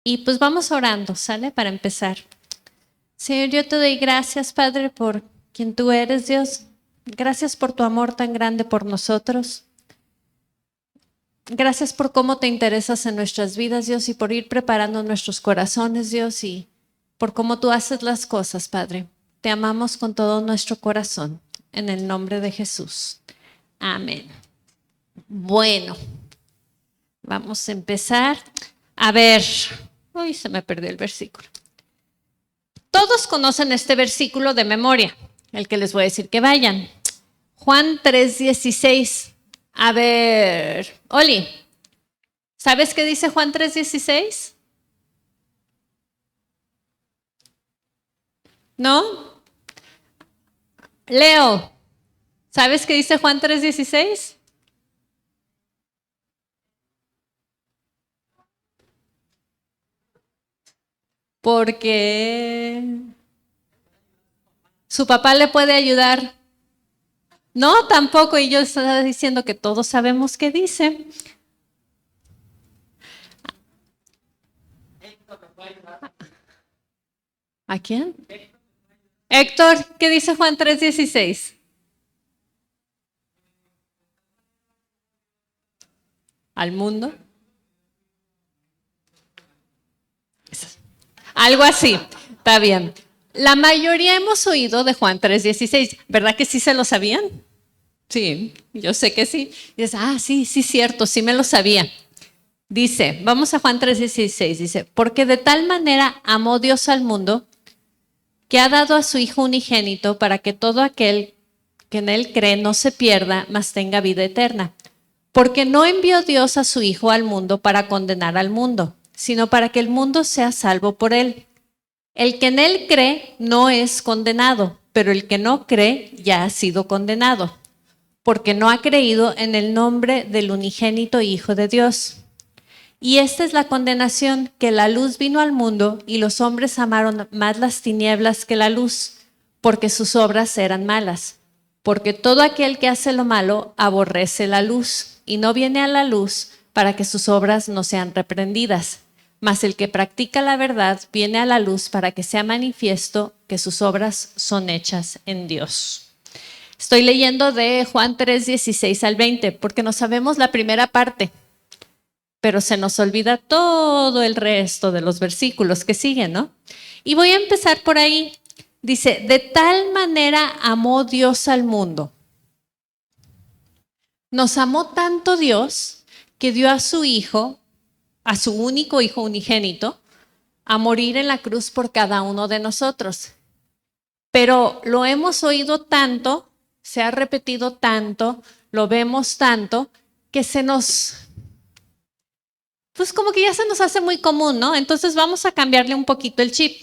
Y pues vamos orando, ¿sale? Para empezar. Señor, yo te doy gracias, Padre, por quien tú eres, Dios. Gracias por tu amor tan grande por nosotros. Gracias por cómo te interesas en nuestras vidas, Dios, y por ir preparando nuestros corazones, Dios, y por cómo tú haces las cosas, Padre. Te amamos con todo nuestro corazón, en el nombre de Jesús. Amén. Bueno, vamos a empezar. A ver, uy, se me perdió el versículo. Todos conocen este versículo de memoria, el que les voy a decir que vayan. Juan 3:16. A ver, Oli, ¿sabes qué dice Juan 3:16? ¿No? Leo, ¿sabes qué dice Juan 3:16? Porque su papá le puede ayudar. No, tampoco, y yo estaba diciendo que todos sabemos qué dice. ¿A quién? Héctor, ¿qué dice Juan 3:16? ¿Al mundo? Algo así, está bien. La mayoría hemos oído de Juan 3:16, ¿verdad que sí se lo sabían? Sí, yo sé que sí. Y dices, sí, cierto, sí me lo sabía. Dice, vamos a Juan 3:16, dice, porque de tal manera amó Dios al mundo que ha dado a su Hijo unigénito para que todo aquel que en él cree no se pierda, mas tenga vida eterna. Porque no envió Dios a su Hijo al mundo para condenar al mundo, sino para que el mundo sea salvo por él. El que en él cree no es condenado, pero el que no cree ya ha sido condenado, porque no ha creído en el nombre del unigénito Hijo de Dios. Y esta es la condenación, que la luz vino al mundo y los hombres amaron más las tinieblas que la luz, porque sus obras eran malas. Porque todo aquel que hace lo malo aborrece la luz y no viene a la luz para que sus obras no sean reprendidas. Mas el que practica la verdad viene a la luz para que sea manifiesto que sus obras son hechas en Dios. Estoy leyendo de Juan 3:16 al 20, porque no sabemos la primera parte, pero se nos olvida todo el resto de los versículos que siguen, ¿no? Y voy a empezar por ahí. Dice, de tal manera amó Dios al mundo. Nos amó tanto Dios que dio a su Hijo, a su único Hijo unigénito, a morir en la cruz por cada uno de nosotros. Pero lo hemos oído tanto, se ha repetido tanto, lo vemos tanto, que pues como que ya se nos hace muy común, ¿no? Entonces vamos a cambiarle un poquito el chip.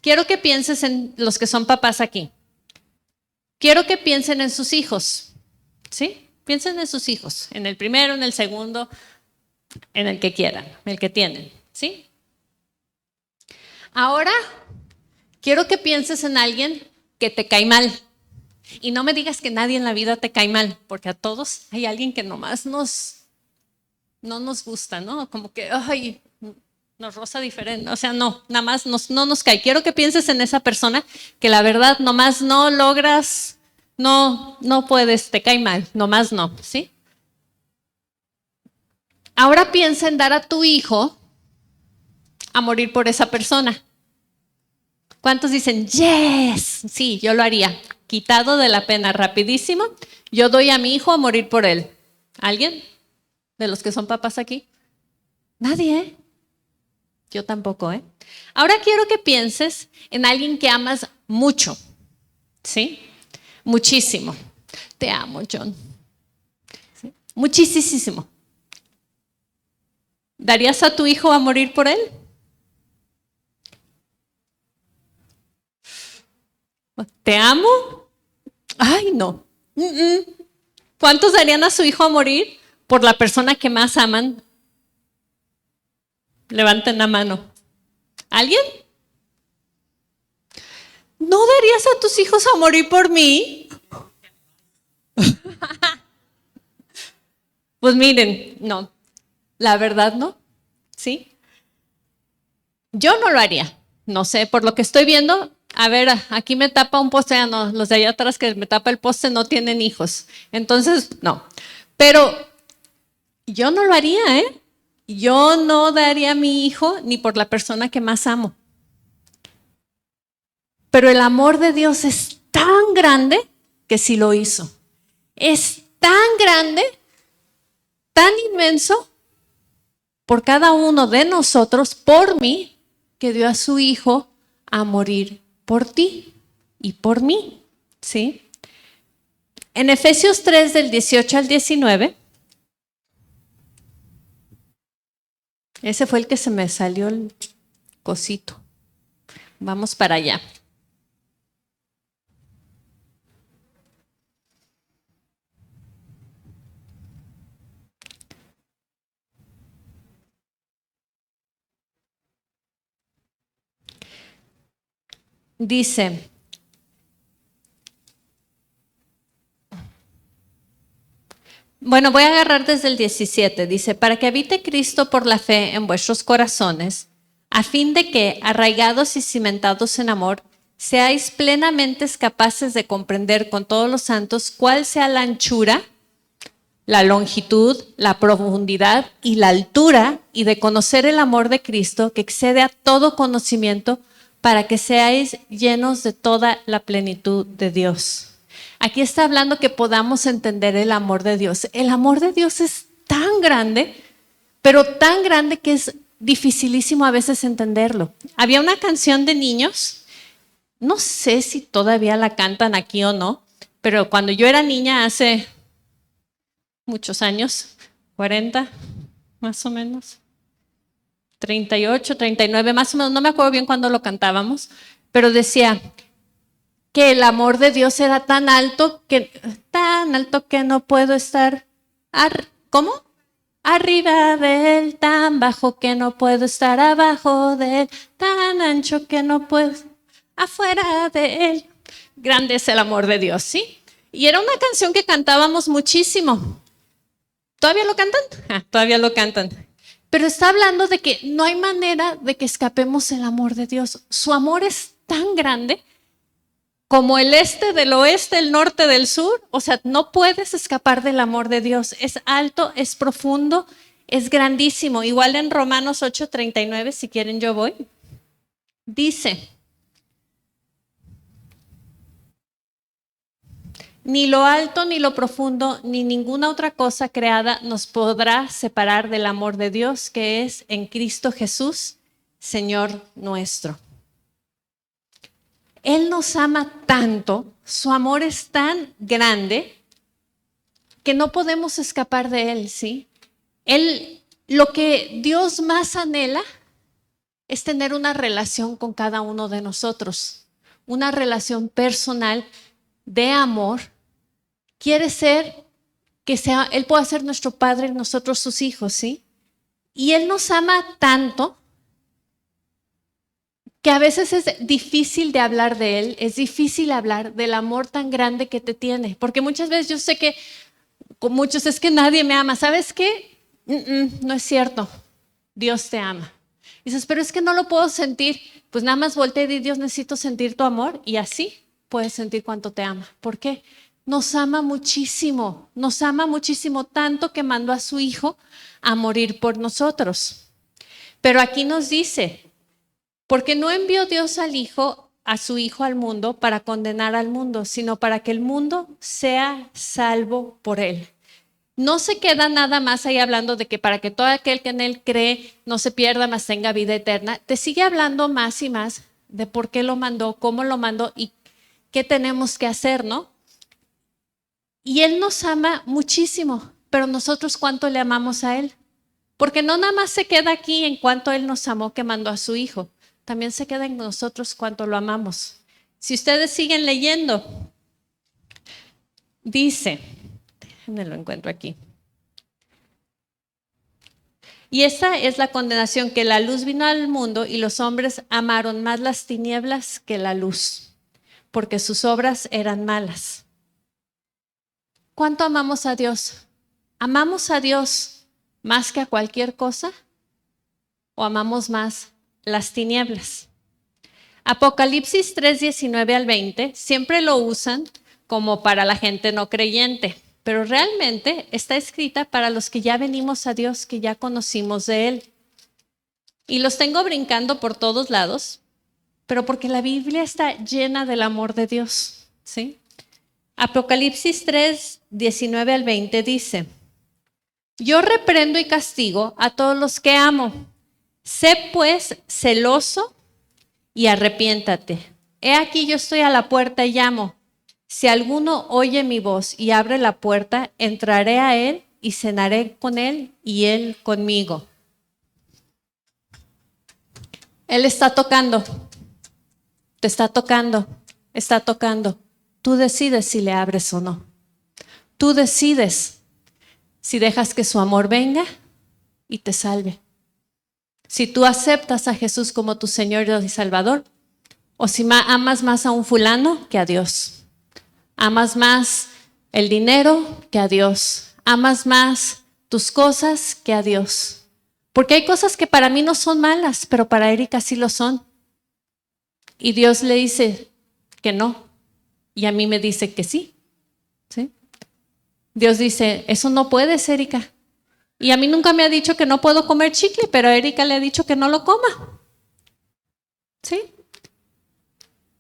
Quiero que pienses en los que son papás aquí. Quiero que piensen en sus hijos, ¿sí? Piensen en sus hijos, en el primero, en el segundo, en el que quieran, el que tienen, ¿sí? Ahora, quiero que pienses en alguien que te cae mal. Y no me digas que nadie en la vida te cae mal, porque a todos hay alguien que nomás no nos gusta, ¿no? Como que, ay, nos roza diferente. O sea, no, nada más no nos cae. Quiero que pienses en esa persona que la verdad nomás no logras, no puedes, te cae mal, nomás no, ¿sí? Ahora piensa en dar a tu hijo a morir por esa persona. ¿Cuántos dicen, yes? Sí, yo lo haría. Quitado de la pena, rapidísimo. Yo doy a mi hijo a morir por él. ¿Alguien de los que son papás aquí? Nadie, ¿eh? Yo tampoco, ¿eh? Ahora quiero que pienses en alguien que amas mucho, ¿sí? Muchísimo. Te amo, John. ¿Sí? Muchísimo. ¿Darías a tu hijo a morir por él? ¿Te amo? Ay, no. ¿Cuántos darían a su hijo a morir por la persona que más aman? Levanten la mano. ¿Alguien? ¿No darías a tus hijos a morir por mí? Pues miren, no. La verdad no. ¿Sí? Yo no lo haría. No sé, por lo que estoy viendo, a ver, aquí me tapa un poste, no, los de allá atrás que me tapa el poste no tienen hijos. Entonces, no. Pero yo no lo haría, ¿eh? Yo no daría a mi hijo ni por la persona que más amo. Pero el amor de Dios es tan grande que sí lo hizo. Es tan grande, tan inmenso por cada uno de nosotros, por mí, que dio a su hijo a morir por ti y por mí, ¿sí? En Efesios 3, del 18 al 19, ese fue el que se me salió el cosito. Vamos para allá. Dice, bueno, voy a agarrar desde el 17. Dice, para que habite Cristo por la fe en vuestros corazones, a fin de que, arraigados y cimentados en amor, seáis plenamente capaces de comprender con todos los santos cuál sea la anchura, la longitud, la profundidad y la altura, y de conocer el amor de Cristo que excede a todo conocimiento, para que seáis llenos de toda la plenitud de Dios. Aquí está hablando que podamos entender el amor de Dios. El amor de Dios es tan grande, pero tan grande que es dificilísimo a veces entenderlo. Había una canción de niños, no sé si todavía la cantan aquí o no, pero cuando yo era niña hace muchos años, 40 más o menos, 38, 39 más o menos, no me acuerdo bien cuándo lo cantábamos, pero decía que el amor de Dios era tan alto que no puedo estar, ¿cómo? Arriba de él, tan bajo que no puedo estar abajo de él, tan ancho que no puedo afuera de él. Grande es el amor de Dios, ¿sí? Y era una canción que cantábamos muchísimo. ¿Todavía lo cantan? Todavía lo cantan. Pero está hablando de que no hay manera de que escapemos el amor de Dios. Su amor es tan grande como el este del oeste, el norte del sur. O sea, no puedes escapar del amor de Dios. Es alto, es profundo, es grandísimo. Igual en Romanos 8:39, si quieren yo voy. Dice, ni lo alto, ni lo profundo, ni ninguna otra cosa creada nos podrá separar del amor de Dios que es en Cristo Jesús, Señor nuestro. Él nos ama tanto, su amor es tan grande que no podemos escapar de Él, ¿sí? Lo que Dios más anhela es tener una relación con cada uno de nosotros, una relación personal de amor. Quiere ser que Él pueda ser nuestro Padre y nosotros sus hijos, ¿sí? Y Él nos ama tanto que a veces es difícil de hablar de Él, es difícil hablar del amor tan grande que te tiene, porque muchas veces yo sé que con muchos es que nadie me ama. ¿Sabes qué? No es cierto. Dios te ama. Y dices, pero es que no lo puedo sentir. Pues nada más voltea y di, Dios, necesito sentir tu amor, y así puedes sentir cuánto te ama. ¿Por qué? Nos ama muchísimo, tanto que mandó a su Hijo a morir por nosotros. Pero aquí nos dice, porque no envió Dios a su Hijo al mundo para condenar al mundo, sino para que el mundo sea salvo por él. No se queda nada más ahí hablando de que para que todo aquel que en él cree no se pierda, mas tenga vida eterna. Te sigue hablando más y más de por qué lo mandó, cómo lo mandó y qué tenemos que hacer, ¿no? Y Él nos ama muchísimo, pero nosotros ¿cuánto le amamos a Él? Porque no nada más se queda aquí en cuanto Él nos amó que mandó a su Hijo, también se queda en nosotros cuánto lo amamos. Si ustedes siguen leyendo, dice, déjenme lo encuentro aquí. Y esa es la condenación, que la luz vino al mundo y los hombres amaron más las tinieblas que la luz, porque sus obras eran malas. ¿Cuánto amamos a Dios? ¿Amamos a Dios más que a cualquier cosa? ¿O amamos más las tinieblas. Apocalipsis 3:19 al 20 siempre lo usan como para la gente no creyente, pero realmente está escrita para los que ya venimos a Dios, que ya conocimos de Él. Y los tengo brincando por todos lados, pero porque la Biblia está llena del amor de Dios, ¿sí? Apocalipsis 3:19 al 20 dice: yo reprendo y castigo a todos los que amo. Sé pues celoso y arrepiéntate. He aquí yo estoy a la puerta y llamo. Si alguno oye mi voz y abre la puerta, entraré a él y cenaré con él y él conmigo. Él está tocando, te está tocando, está tocando. Tú decides si le abres o no. Tú decides si dejas que su amor venga y te salve. Si tú aceptas a Jesús como tu Señor y Salvador, o si amas más a un fulano que a Dios. Amas más el dinero que a Dios. Amas más tus cosas que a Dios. Porque hay cosas que para mí no son malas, pero para Erika sí lo son. Y Dios le dice que no. Y a mí me dice que sí. ¿Sí? Dios dice, eso no puedes, Erika. Y a mí nunca me ha dicho que no puedo comer chicle, pero a Erika le ha dicho que no lo coma. ¿Sí?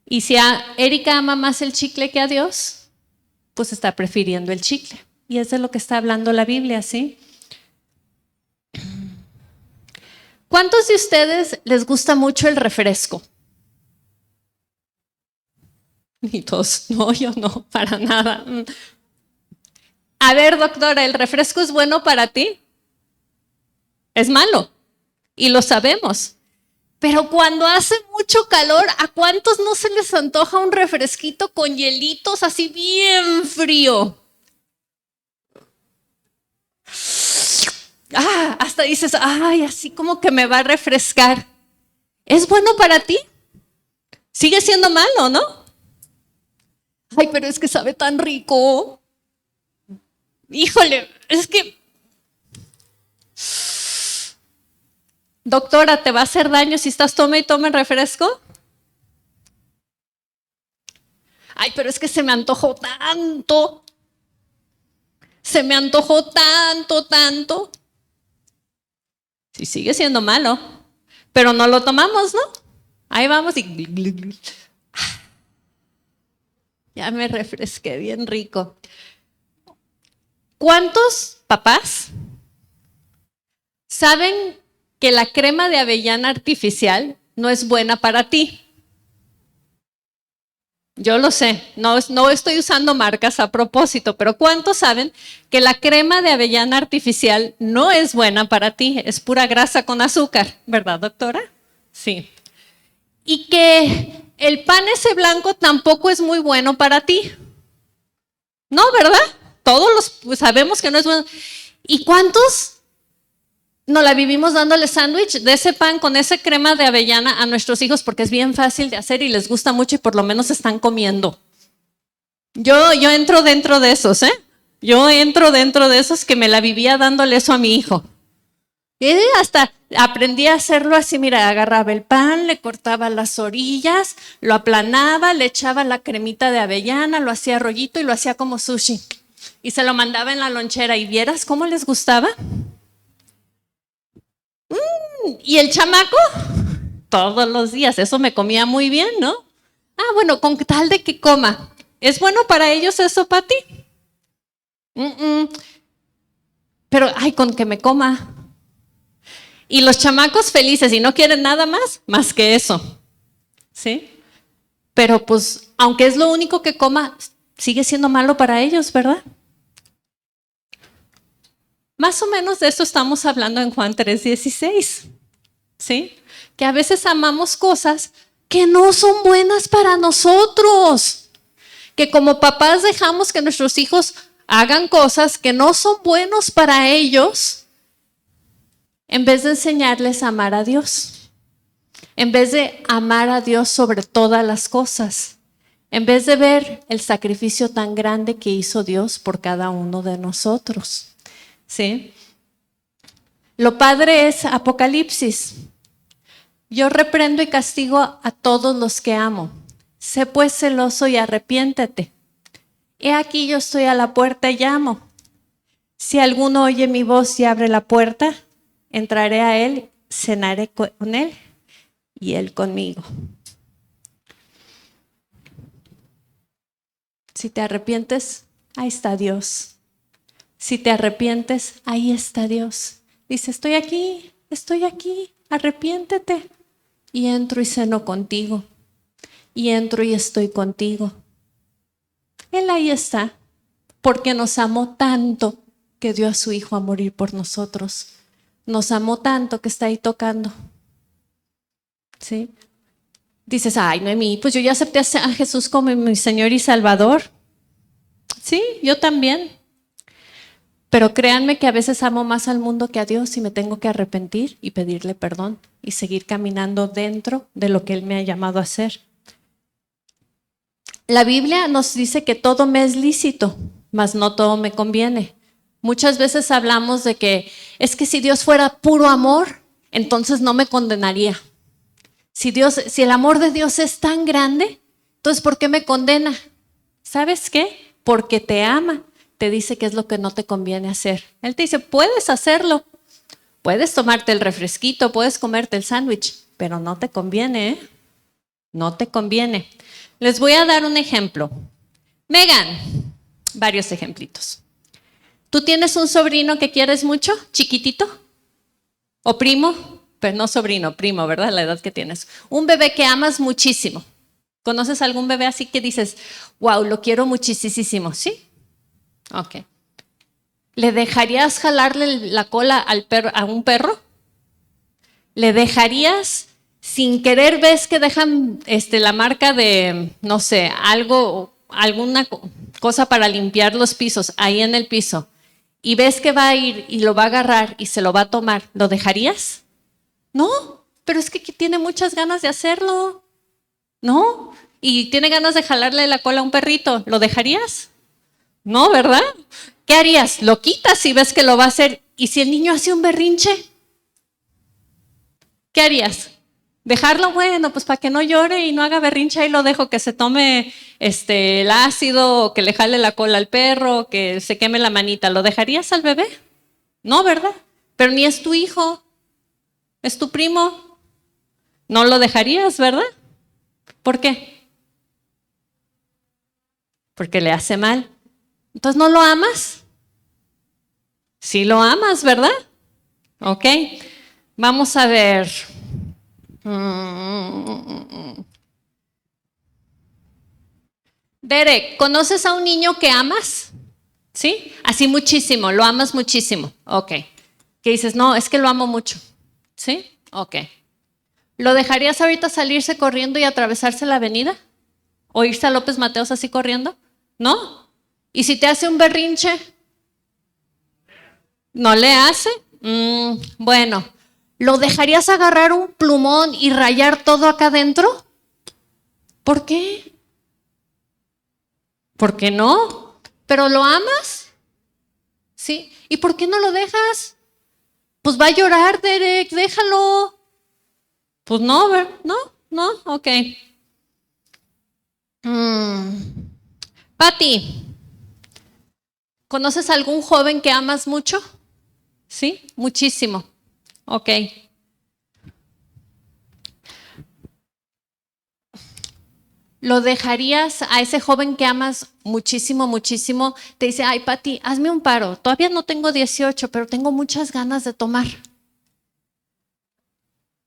Y si a Erika ama más el chicle que a Dios, pues está prefiriendo el chicle. Y es de lo que está hablando la Biblia, ¿sí? ¿Cuántos de ustedes les gusta mucho el refresco? Y todos, no, yo no, para nada. A ver, doctora, ¿el refresco es bueno para ti? Es malo, y lo sabemos. Pero cuando hace mucho calor, ¿a cuántos no se les antoja un refresquito con hielitos así bien frío? Hasta dices, ay, así como que me va a refrescar. ¿Es bueno para ti? Sigue siendo malo, ¿no? Ay, pero es que sabe tan rico. Híjole, es que... Doctora, ¿te va a hacer daño si estás tome y tome refresco? Ay, pero es que se me antojó tanto. Se me antojó tanto. Sí, sigue siendo malo, pero no lo tomamos, ¿no? Ahí vamos y... Ya me refresqué bien rico. ¿Cuántos papás saben que la crema de avellana artificial no es buena para ti? Yo lo sé, no estoy usando marcas a propósito, pero ¿cuántos saben que la crema de avellana artificial no es buena para ti? Es pura grasa con azúcar, ¿verdad, doctora? Sí. Y que el pan ese blanco tampoco es muy bueno para ti. No, ¿verdad? Todos sabemos que no es bueno. ¿Y cuántos nos la vivimos dándole sándwich de ese pan con esa crema de avellana a nuestros hijos porque es bien fácil de hacer y les gusta mucho y por lo menos están comiendo? Yo entro dentro de esos, ¿eh? Yo entro dentro de esos que me la vivía dándole eso a mi hijo. Y hasta aprendí a hacerlo así, mira, agarraba el pan, le cortaba las orillas, lo aplanaba, le echaba la cremita de avellana, lo hacía rollito y lo hacía como sushi. Y se lo mandaba en la lonchera y ¿vieras cómo les gustaba? ¿Y el chamaco? Todos los días, eso me comía muy bien, ¿no? Bueno, con tal de que coma. ¿Es bueno para ellos eso, Pati? Pero, con que me coma. Y los chamacos felices y no quieren nada más que eso. ¿Sí? Pero pues, aunque es lo único que coma, sigue siendo malo para ellos, ¿verdad? Más o menos de eso estamos hablando en Juan 3:16. ¿Sí? Que a veces amamos cosas que no son buenas para nosotros. Que como papás dejamos que nuestros hijos hagan cosas que no son buenos para ellos, en vez de enseñarles a amar a Dios. En vez de amar a Dios sobre todas las cosas. En vez de ver el sacrificio tan grande que hizo Dios por cada uno de nosotros. ¿Sí? Lo padre es Apocalipsis. Yo reprendo y castigo a todos los que amo. Sé pues celoso y arrepiéntete. He aquí yo estoy a la puerta y llamo. Si alguno oye mi voz y abre la puerta, entraré a él, cenaré con él y él conmigo. Si te arrepientes, ahí está Dios. Si te arrepientes, ahí está Dios. Dice, estoy aquí, arrepiéntete. Y entro y ceno contigo. Y entro y estoy contigo. Él ahí está, porque nos amó tanto que dio a su Hijo a morir por nosotros. Nos amó tanto que está ahí tocando. ¿Sí? Dices, ay, Noemí, pues yo ya acepté a Jesús como mi Señor y Salvador. Sí, yo también. Pero créanme que a veces amo más al mundo que a Dios y me tengo que arrepentir y pedirle perdón y seguir caminando dentro de lo que Él me ha llamado a hacer. La Biblia nos dice que todo me es lícito, mas no todo me conviene. Muchas veces hablamos de que es que si Dios fuera puro amor, entonces no me condenaría. Si el amor de Dios es tan grande, entonces ¿por qué me condena? ¿Sabes qué? Porque te ama. Te dice qué es lo que no te conviene hacer. Él te dice, puedes hacerlo. Puedes tomarte el refresquito, puedes comerte el sándwich, pero no te conviene, ¿eh? No te conviene. Les voy a dar un ejemplo. Megan, varios ejemplitos. ¿Tú tienes un sobrino que quieres mucho, chiquitito? ¿O primo? Pero no sobrino, primo, ¿verdad? La edad que tienes. Un bebé que amas muchísimo. ¿Conoces algún bebé así que dices, wow, lo quiero muchísimo? ¿Sí? Ok. ¿Le dejarías jalarle la cola a un perro? ¿Le dejarías sin querer, ves que dejan la marca de, no sé, alguna cosa para limpiar los pisos ahí en el piso, y ves que va a ir y lo va a agarrar y se lo va a tomar, ¿lo dejarías? No, pero es que tiene muchas ganas de hacerlo, ¿no? Y tiene ganas de jalarle la cola a un perrito, ¿lo dejarías? No, ¿verdad? ¿Qué harías? Lo quitas si ves que lo va a hacer. ¿Y si el niño hace un berrinche? ¿Qué harías? ¿Dejarlo? Bueno, pues para que no llore y no haga berrinche, ahí lo dejo que se tome el ácido, o que le jale la cola al perro, o que se queme la manita. ¿Lo dejarías al bebé? No, ¿verdad? Pero ni es tu hijo, es tu primo. No lo dejarías, ¿verdad? ¿Por qué? Porque le hace mal. Entonces, ¿no lo amas? Sí lo amas, ¿verdad? Ok. Vamos a ver. Derek, ¿conoces a un niño que amas? ¿Sí? Así muchísimo, lo amas muchísimo. Ok. ¿Qué dices? No, es que lo amo mucho. ¿Sí? Ok. ¿Lo dejarías ahorita salirse corriendo y atravesarse la avenida? ¿O irse a López Mateos así corriendo? ¿No? ¿Y si te hace un berrinche? ¿No le hace? Bueno, ¿lo dejarías agarrar un plumón y rayar todo acá adentro? ¿Por qué? ¿Por qué no? ¿Pero lo amas? ¿Sí? ¿Y por qué no lo dejas? Pues va a llorar, Derek, déjalo. Pues no, no, ok. Pati, ¿conoces algún joven que amas mucho? Sí, muchísimo. Ok. ¿Lo dejarías a ese joven que amas muchísimo? Te dice, ay, Pati, hazme un paro. Todavía no tengo 18, pero tengo muchas ganas de tomar.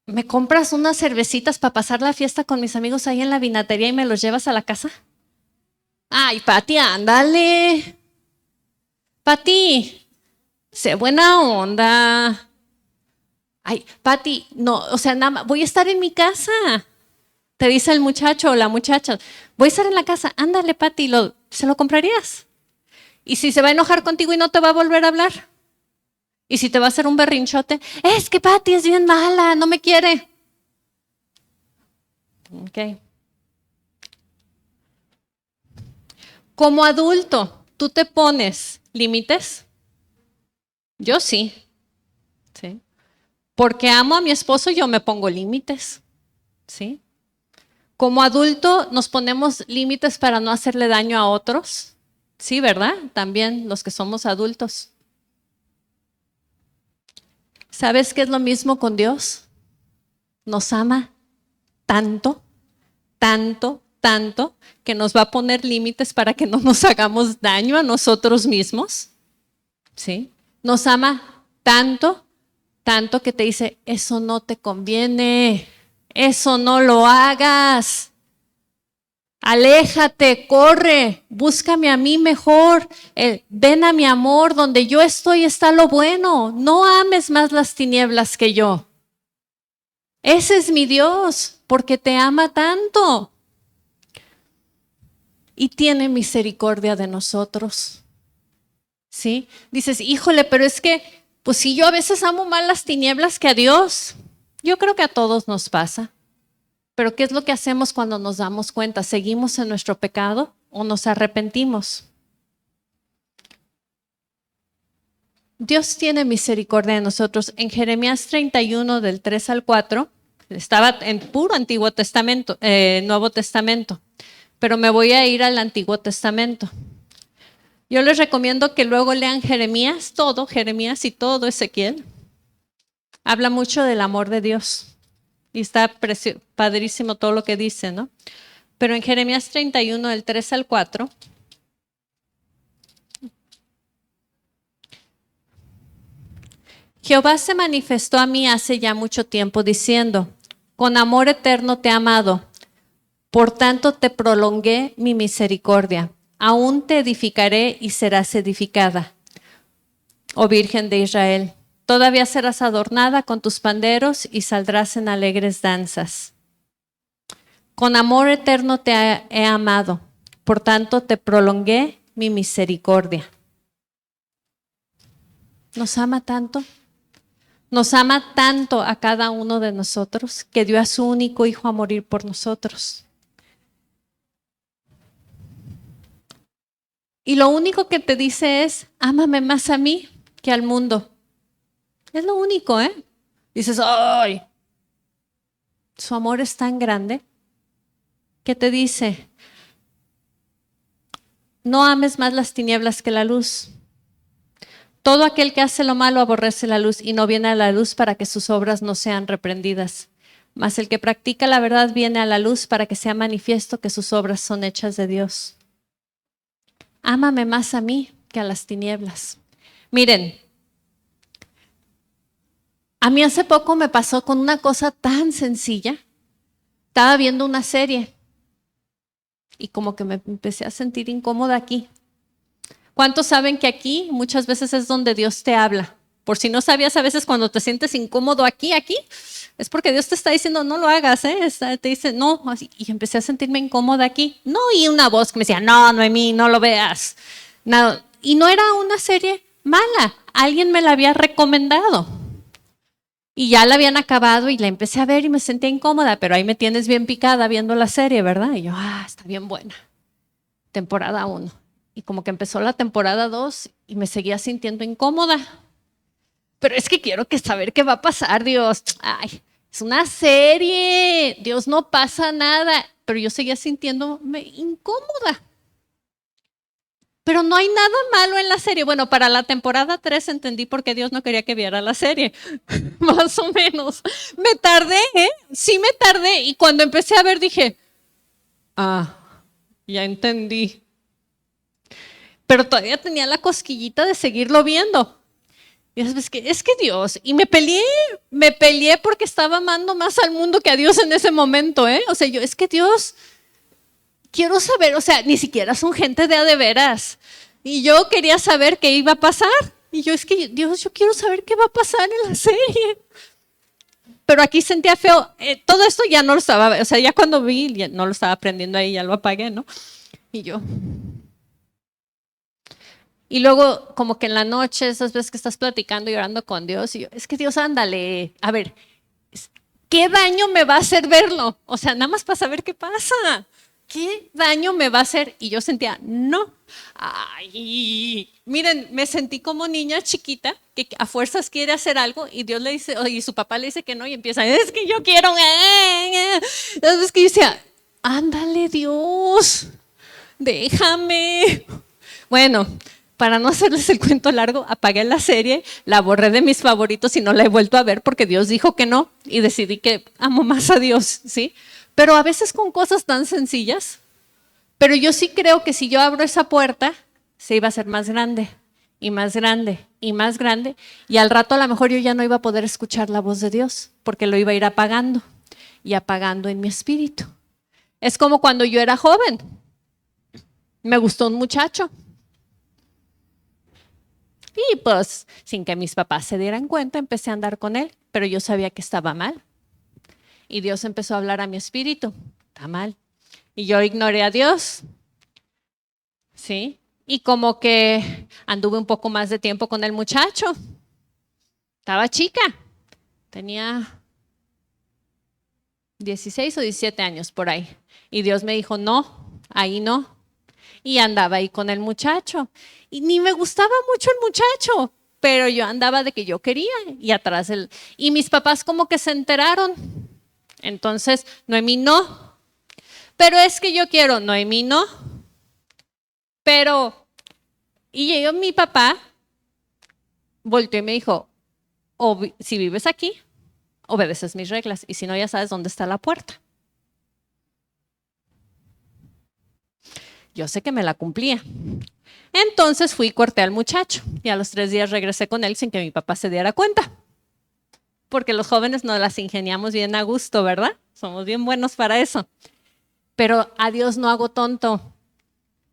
¿Me compras unas cervecitas para pasar la fiesta con mis amigos ahí en la vinatería y me los llevas a la casa? Ay, Pati, ándale. Pati, sé buena onda. Ay, Pati, no, o sea, nada más, voy a estar en mi casa. Te dice el muchacho o la muchacha, voy a estar en la casa, ándale, Pati, ¿se lo comprarías? ¿Y si se va a enojar contigo y no te va a volver a hablar? ¿Y si te va a hacer un berrinchote? Es que Pati es bien mala, no me quiere. Ok. Como adulto, ¿tú te pones límites? Yo sí. Sí. Porque amo a mi esposo, yo me pongo límites, ¿sí? Como adulto nos ponemos límites para no hacerle daño a otros, ¿sí, verdad? También los que somos adultos. ¿Sabes qué es lo mismo con Dios? Nos ama tanto, tanto, tanto, que nos va a poner límites para que no nos hagamos daño a nosotros mismos, ¿sí? Nos ama tanto, tanto que te dice, eso no te conviene, eso no lo hagas. Aléjate, corre, búscame a mí mejor, ven a mi amor, donde yo estoy está lo bueno, no ames más las tinieblas que yo. Ese es mi Dios, porque te ama tanto y tiene misericordia de nosotros. ¿Sí? Dices, híjole, pero es que, pues si yo a veces amo más las tinieblas que a Dios, yo creo que a todos nos pasa. Pero ¿qué es lo que hacemos cuando nos damos cuenta? ¿Seguimos en nuestro pecado o nos arrepentimos? Dios tiene misericordia de nosotros. En Jeremías 31, del 3 al 4, estaba en puro Antiguo Testamento, Nuevo Testamento, pero me voy a ir al Antiguo Testamento. Yo les recomiendo que luego lean Jeremías y todo Ezequiel. Habla mucho del amor de Dios. Y está padrísimo todo lo que dice, ¿no? Pero en Jeremías 31, del 3 al 4, Jehová se manifestó a mí hace ya mucho tiempo diciendo, con amor eterno te he amado, por tanto te prolongué mi misericordia, aún te edificaré y serás edificada, oh Virgen de Israel. Todavía serás adornada con tus panderos y saldrás en alegres danzas. Con amor eterno te he amado, por tanto te prolongué mi misericordia. Nos ama tanto a cada uno de nosotros, que dio a su único hijo a morir por nosotros. Y lo único que te dice es, ámame más a mí que al mundo. Es lo único, ¿eh? Dices, ¡ay! Su amor es tan grande que te dice, no ames más las tinieblas que la luz. Todo aquel que hace lo malo aborrece la luz y no viene a la luz para que sus obras no sean reprendidas. Mas el que practica la verdad viene a la luz para que sea manifiesto que sus obras son hechas de Dios. Ámame más a mí que a las tinieblas. Miren, a mí hace poco me pasó con una cosa tan sencilla. Estaba viendo una serie y como que me empecé a sentir incómoda aquí. ¿Cuántos saben que aquí muchas veces es donde Dios te habla? Por si no sabías, a veces cuando te sientes incómodo aquí, es porque Dios te está diciendo, no lo hagas, ¿eh? Te dice, no, y empecé a sentirme incómoda aquí. No oí una voz que me decía, no, Noemí, no lo veas. No, y no era una serie mala, alguien me la había recomendado. Y ya la habían acabado y la empecé a ver y me sentía incómoda, pero ahí me tienes bien picada viendo la serie, ¿verdad? Y yo, está bien buena. Temporada 1. Y como que empezó la temporada 2 y me seguía sintiendo incómoda. Pero es que quiero saber qué va a pasar, Dios. Ay, es una serie. Dios, no pasa nada. Pero yo seguía sintiéndome incómoda. Pero no hay nada malo en la serie. Bueno, para la temporada 3 entendí por qué Dios no quería que viera la serie. Más o menos. Me tardé, ¿eh? Sí me tardé. Y cuando empecé a ver dije, ya entendí. Pero todavía tenía la cosquillita de seguirlo viendo. Y es que Dios, y me peleé porque estaba amando más al mundo que a Dios en ese momento, ¿eh? O sea, es que Dios, quiero saber, o sea, ni siquiera son gente de a de veras. Y yo quería saber qué iba a pasar. Y yo, Dios, yo quiero saber qué va a pasar en la serie. Pero aquí sentía feo. Todo esto ya no lo estaba, o sea, ya cuando vi, ya no lo estaba aprendiendo ahí, ya lo apagué, ¿no? Y yo... Y luego, como que en la noche, esas veces que estás platicando y orando con Dios, y yo, es que Dios, ándale, a ver, ¿qué daño me va a hacer verlo? O sea, nada más para saber qué pasa. ¿qué daño me va a hacer? Y yo sentía, no. Ay, miren, me sentí como niña chiquita que a fuerzas quiere hacer algo y Dios le dice, y su papá le dice que no y empieza, es que yo quiero. Entonces que yo decía, ándale Dios, déjame. Bueno, para no hacerles el cuento largo, apagué la serie, la borré de mis favoritos y no la he vuelto a ver porque Dios dijo que no y decidí que amo más a Dios, ¿sí? Pero a veces con cosas tan sencillas, pero yo sí creo que si yo abro esa puerta, se iba a hacer más grande y más grande y más grande y al rato a lo mejor yo ya no iba a poder escuchar la voz de Dios porque lo iba a ir apagando y apagando en mi espíritu. Es como cuando yo era joven, me gustó un muchacho. Y pues, sin que mis papás se dieran cuenta, empecé a andar con él, pero yo sabía que estaba mal. Y Dios empezó a hablar a mi espíritu, está mal. Y yo ignoré a Dios, ¿sí? Y como que anduve un poco más de tiempo con el muchacho. Estaba chica, tenía 16 o 17 años por ahí. Y Dios me dijo, no, ahí no. Y andaba ahí con el muchacho. Y ni me gustaba mucho el muchacho, pero yo andaba de que yo quería y atrás él. Y mis papás como que se enteraron. Entonces, Noemí no. Pero es que yo quiero, Noemí no. Pero, y llegó mi papá, volteó y me dijo, si vives aquí, obedeces mis reglas. Y si no, ya sabes dónde está la puerta. Yo sé que me la cumplía. Entonces fui y corté al muchacho y a los 3 días regresé con él sin que mi papá se diera cuenta. Porque los jóvenes nos las ingeniamos bien a gusto, ¿verdad? Somos bien buenos para eso. Pero a Dios no hago tonto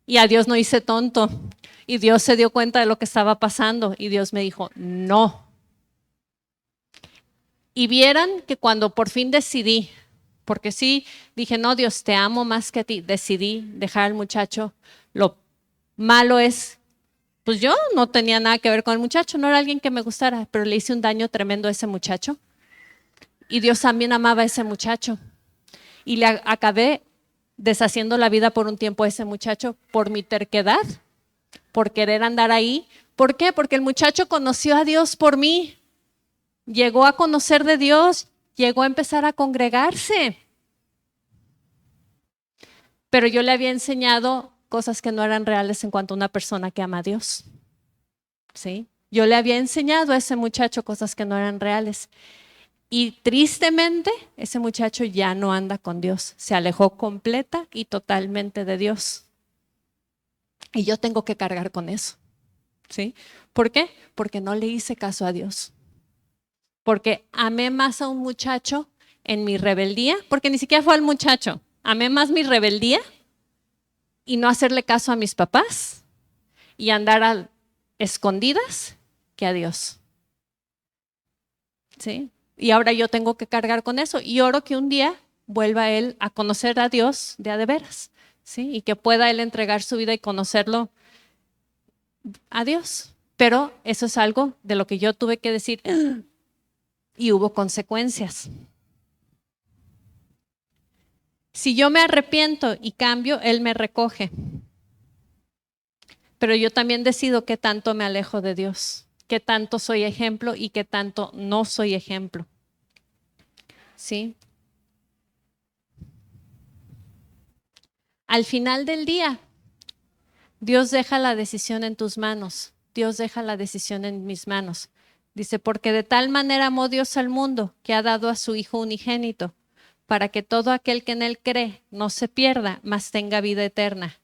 y a Dios no hice tonto. Y Dios se dio cuenta de lo que estaba pasando y Dios me dijo, no. Y vieran que cuando por fin decidí, porque sí, dije, no, Dios, te amo más que a ti, decidí dejar al muchacho. Lo malo es, pues yo no tenía nada que ver con el muchacho, no era alguien que me gustara, pero le hice un daño tremendo a ese muchacho. Y Dios también amaba a ese muchacho. Y le acabé deshaciendo la vida por un tiempo a ese muchacho por mi terquedad, por querer andar ahí. ¿Por qué? Porque el muchacho conoció a Dios por mí. Llegó a conocer de Dios, llegó a empezar a congregarse. Pero yo le había enseñado cosas que no eran reales en cuanto a una persona que ama a Dios. ¿Sí? Yo le había enseñado a ese muchacho cosas que no eran reales. Y tristemente, ese muchacho ya no anda con Dios. Se alejó completa y totalmente de Dios. Y yo tengo que cargar con eso. ¿Sí? ¿Por qué? Porque no le hice caso a Dios. Porque amé más a un muchacho en mi rebeldía, porque ni siquiera fue al muchacho. Amé más mi rebeldía y no hacerle caso a mis papás y andar a escondidas que a Dios. ¿Sí? Y ahora yo tengo que cargar con eso y oro que un día vuelva él a conocer a Dios de a de veras, ¿sí? Y que pueda él entregar su vida y conocerlo a Dios. Pero eso es algo de lo que yo tuve que decir y hubo consecuencias. Si yo me arrepiento y cambio, él me recoge. Pero yo también decido qué tanto me alejo de Dios, qué tanto soy ejemplo y qué tanto no soy ejemplo. ¿Sí? Al final del día, Dios deja la decisión en tus manos. Dios deja la decisión en mis manos. Dice, porque de tal manera amó Dios al mundo que ha dado a su Hijo unigénito, para que todo aquel que en él cree no se pierda, mas tenga vida eterna.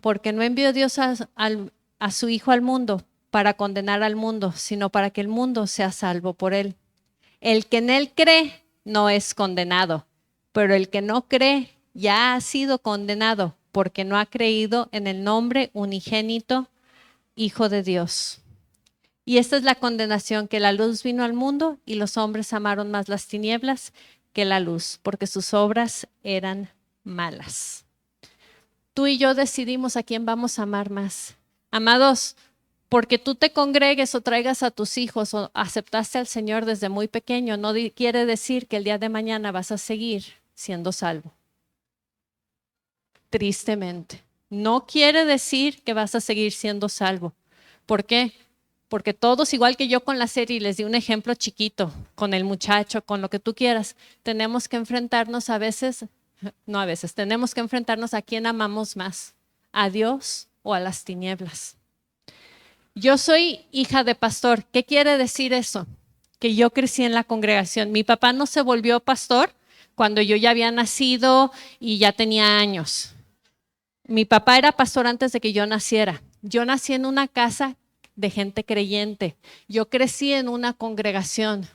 Porque no envió Dios a su Hijo al mundo para condenar al mundo, sino para que el mundo sea salvo por él. El que en él cree no es condenado, pero el que no cree ya ha sido condenado porque no ha creído en el nombre unigénito Hijo de Dios. Y esta es la condenación, que la luz vino al mundo y los hombres amaron más las tinieblas que la luz, porque sus obras eran malas. Tú y yo decidimos a quién vamos a amar más. Amados, porque tú te congregues o traigas a tus hijos o aceptaste al Señor desde muy pequeño, no quiere decir que el día de mañana vas a seguir siendo salvo. tristemente. No quiere decir que vas a seguir siendo salvo. ¿Por qué? Porque todos, igual que yo con la serie, les di un ejemplo chiquito, con el muchacho, con lo que tú quieras, tenemos que enfrentarnos tenemos que enfrentarnos a quién amamos más, a Dios o a las tinieblas. Yo soy hija de pastor. ¿Qué quiere decir eso? Que yo crecí en la congregación. Mi papá no se volvió pastor cuando yo ya había nacido y ya tenía años. Mi papá era pastor antes de que yo naciera. Yo nací en una casa de gente creyente. Yo crecí en una congregación.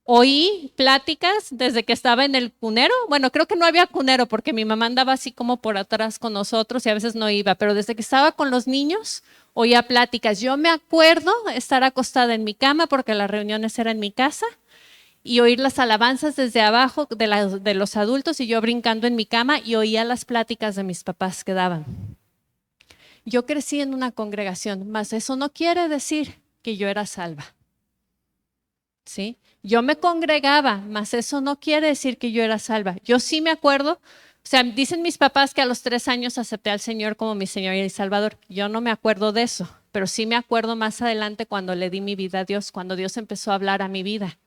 Oí pláticas desde que estaba en el cunero. Bueno, creo que no había cunero porque mi mamá andaba así como por atrás con nosotros y a veces no iba, pero desde que estaba con los niños oía pláticas. Yo me acuerdo estar acostada en mi cama porque las reuniones eran en mi casa y oír las alabanzas desde abajo de los adultos y yo brincando en mi cama y oía las pláticas de mis papás que daban. Yo crecí en una congregación, mas eso no quiere decir que yo era salva. ¿Sí? Yo me congregaba, mas eso no quiere decir que yo era salva. Yo sí me acuerdo, o sea, dicen mis papás que a los 3 años acepté al Señor como mi Señor y Salvador. Yo no me acuerdo de eso, pero sí me acuerdo más adelante cuando le di mi vida a Dios, cuando Dios empezó a hablar a mi vida.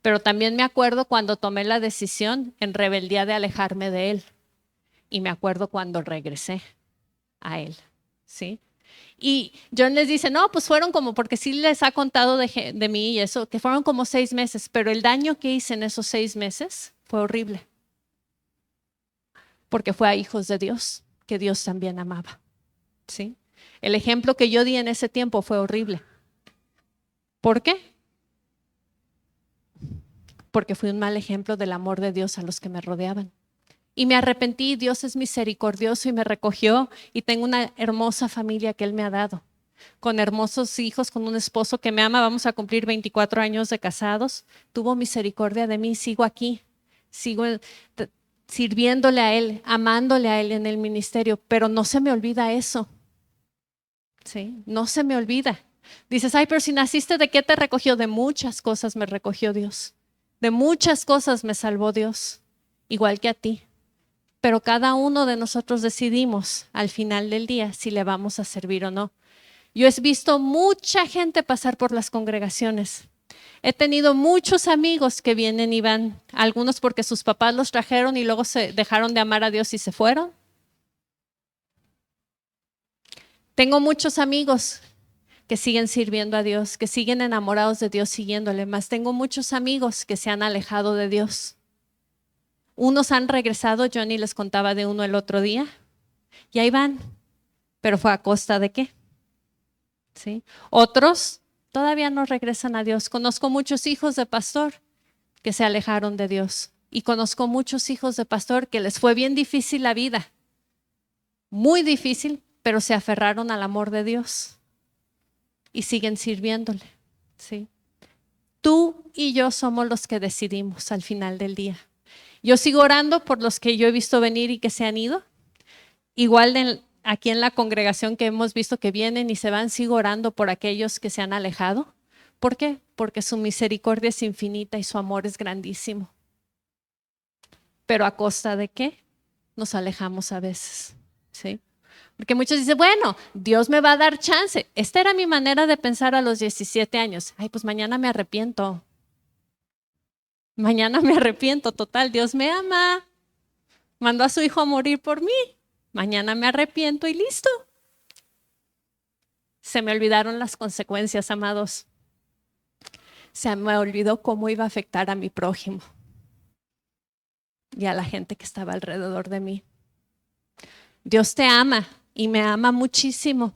Pero también me acuerdo cuando tomé la decisión en rebeldía de alejarme de Él. Y me acuerdo cuando regresé a Él, ¿sí? Y John les dice, no, pues fueron como, porque sí les ha contado de mí y eso, que fueron como 6 meses, pero el daño que hice en esos 6 meses fue horrible. Porque fue a hijos de Dios, que Dios también amaba, ¿sí? El ejemplo que yo di en ese tiempo fue horrible. ¿Por qué? Porque fui un mal ejemplo del amor de Dios a los que me rodeaban. Y me arrepentí, Dios es misericordioso y me recogió y tengo una hermosa familia que Él me ha dado, con hermosos hijos, con un esposo que me ama. Vamos a cumplir 24 años de casados. Tuvo misericordia de mí, sigo aquí, sigo sirviéndole a Él, amándole a Él en el ministerio, pero no se me olvida eso, ¿sí? No se me olvida. Dices, ay, pero si naciste, ¿de qué te recogió? De muchas cosas me recogió Dios, de muchas cosas me salvó Dios, igual que a ti. Pero cada uno de nosotros decidimos al final del día si le vamos a servir o no. Yo he visto mucha gente pasar por las congregaciones. He tenido muchos amigos que vienen y van, algunos porque sus papás los trajeron y luego se dejaron de amar a Dios y se fueron. Tengo muchos amigos que siguen sirviendo a Dios, que siguen enamorados de Dios siguiéndole, mas tengo muchos amigos que se han alejado de Dios. Unos han regresado, Johnny les contaba de uno el otro día, y ahí van, pero fue a costa de qué, ¿sí? Otros todavía no regresan a Dios. Conozco muchos hijos de pastor que se alejaron de Dios y conozco muchos hijos de pastor que les fue bien difícil la vida, muy difícil, pero se aferraron al amor de Dios y siguen sirviéndole, ¿sí? Tú y yo somos los que decidimos al final del día. Yo sigo orando por los que yo he visto venir y que se han ido. Igual aquí en la congregación que hemos visto que vienen y se van, sigo orando por aquellos que se han alejado. ¿Por qué? Porque su misericordia es infinita y su amor es grandísimo. Pero ¿a costa de qué? Nos alejamos a veces, ¿sí? Porque muchos dicen, bueno, Dios me va a dar chance. Esta era mi manera de pensar a los 17 años. Ay, pues mañana me arrepiento. Mañana me arrepiento, total, Dios me ama. Mandó a su hijo a morir por mí. Mañana me arrepiento y listo. Se me olvidaron las consecuencias, amados. Se me olvidó cómo iba a afectar a mi prójimo y a la gente que estaba alrededor de mí. Dios te ama y me ama muchísimo,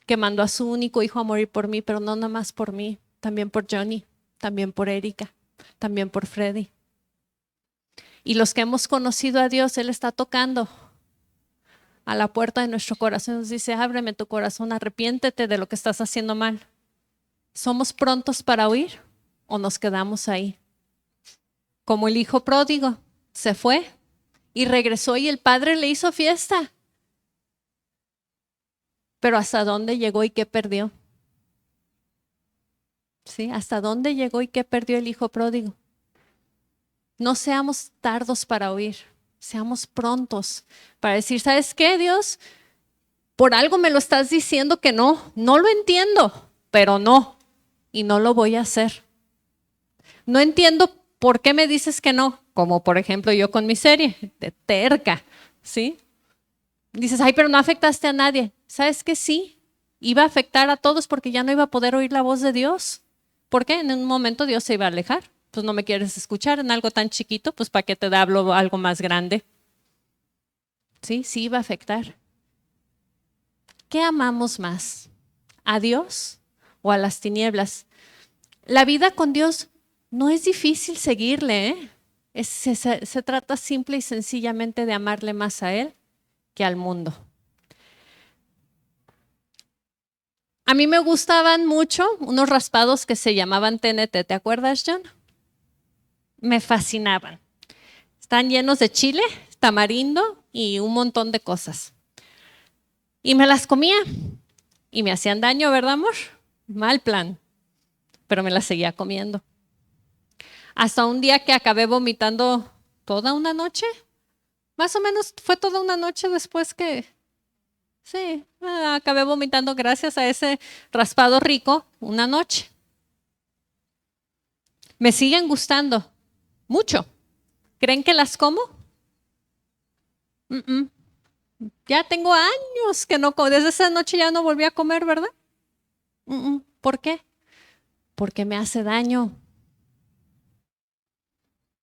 que mandó a su único hijo a morir por mí, pero no nomás por mí, también por Johnny, también por Erika, también por Freddy. Y los que hemos conocido a Dios, Él está tocando a la puerta de nuestro corazón. Nos dice, ábreme tu corazón, arrepiéntete de lo que estás haciendo mal. ¿Somos prontos para huir o nos quedamos ahí? Como el hijo pródigo, se fue y regresó y el padre le hizo fiesta. Pero ¿hasta dónde llegó y qué perdió? ¿Sí? ¿Hasta dónde llegó y qué perdió el hijo pródigo? No seamos tardos para huir, Seamos prontos para decir, ¿sabes qué, Dios? Por algo me lo estás diciendo que no lo entiendo, pero no, y no lo voy a hacer. No entiendo por qué me dices que no, como por ejemplo yo con mi serie, de terca, ¿sí? Dices, ay, pero no afectaste a nadie. ¿Sabes qué? Sí, iba a afectar a todos porque ya no iba a poder oír la voz de Dios. ¿Por qué? En un momento Dios se iba a alejar. Pues no me quieres escuchar en algo tan chiquito, pues ¿para qué te hablo algo más grande? Sí, sí iba a afectar. ¿Qué amamos más? ¿A Dios o a las tinieblas? La vida con Dios no es difícil seguirle, ¿eh? Se trata simple y sencillamente de amarle más a Él que al mundo. A mí me gustaban mucho unos raspados que se llamaban TNT, ¿te acuerdas, John? Me fascinaban. Están llenos de chile, tamarindo y un montón de cosas. Y me las comía y me hacían daño, ¿verdad, amor? Mal plan, pero me las seguía comiendo. Hasta un día que acabé vomitando toda una noche. Más o menos fue toda una noche después que, sí, acabé vomitando gracias a ese raspado rico una noche. Me siguen gustando mucho. ¿Creen que las como? Ya tengo años que no como. Desde esa noche ya no volví a comer, ¿verdad? ¿Por qué? Porque me hace daño.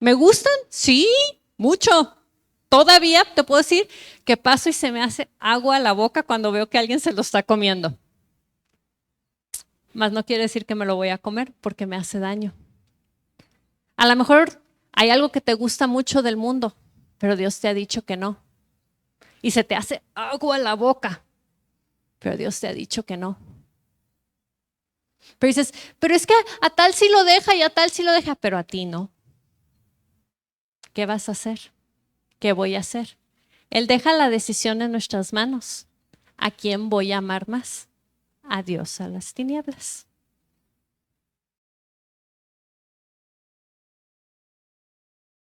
¿Me gustan? Sí, mucho. Todavía te puedo decir que paso y se me hace agua a la boca cuando veo que alguien se lo está comiendo. Mas no quiere decir que me lo voy a comer porque me hace daño. A lo mejor hay algo que te gusta mucho del mundo, pero Dios te ha dicho que no. Y se te hace agua a la boca, pero Dios te ha dicho que no. Pero dices, pero es que a tal sí lo deja y a tal sí lo deja, pero a ti no. ¿Qué vas a hacer? ¿Qué voy a hacer? Él deja la decisión en nuestras manos. ¿A quién voy a amar más? A Dios, a las tinieblas.